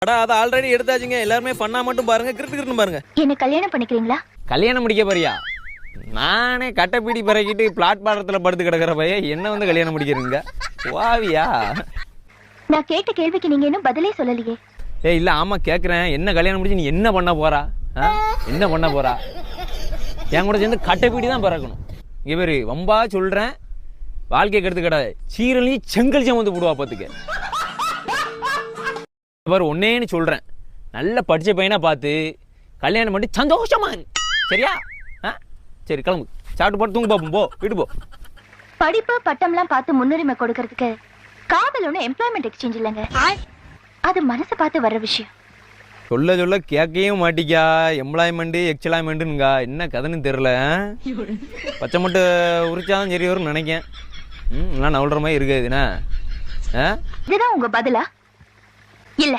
அடா அது ஆல்ரெடி எடுத்தாச்சுங்க. எல்லாருமே ஃபன்னா மட்டும் பாருங்க, கிரிட்டு பாருங்க. என்ன கல்யாணம் பண்ணிக்கிறீங்களா? கல்யாணம் முடிக்க போறியா? நானே கட்டைப்பீடி பறக்கிட்டு பிளாட்பாரத்தில் படுத்து கிடக்கிற பையன் என்ன வந்து கல்யாணம் முடிக்கிறீங்க? வாவியா? நான் கேட்ட கேள்விக்கு நீங்க இன்னும் பதிலே சொல்லலையே. இல்ல ஆமா கேட்குறேன். என்ன கல்யாணம் முடிச்சு நீ என்ன பண்ண போறா? என்ன பண்ண போறா? என் கூட சேர்ந்து கட்டைப்பீடி தான் பறக்கணும். இங்கே பேரு வம்பா சொல்றேன், வாழ்க்கை கெடுத்து கிடாது. சீரலையும் செங்கல் வந்து போடுவா பார்த்துக்க. பாரு ஒன்னேன்னு சொல்றேன், நல்ல படிச்ச பையனா பார்த்து கல்யாணம் பண்ணி சந்தோஷமா இரு. சரியா? சரி கிளம்பு, சாப்பிட்டு போட்டு தூங்க பார்ப்போம். போ வீட்டு போ. படிப்பு பட்டம்லாம் பார்த்து முன்னுரிமை கொடுக்கறதுக்கு காதல் ஒண்ணு எம்ப்ளாய்மெண்ட் எக்ஸ்சேஞ்ச் இல்லைங்க. அது மனசை பார்த்து வர்ற விஷயம். சொல்ல சொல்ல கேட்கவும் மாட்டிக்கா. எம்ப்ளாய்மெண்ட் எக்ஸ்ப்ளாய்மெண்ட்டுங்க என்ன கதைன்னு தெரில. பச்சை மட்டும் உரிச்சாலும் சரி வரும்னு நினைக்கேன். எல்லாம் நவுற மாதிரி இருக்காதுண்ணா. இதுதான் உங்க பதிலா? இல்ல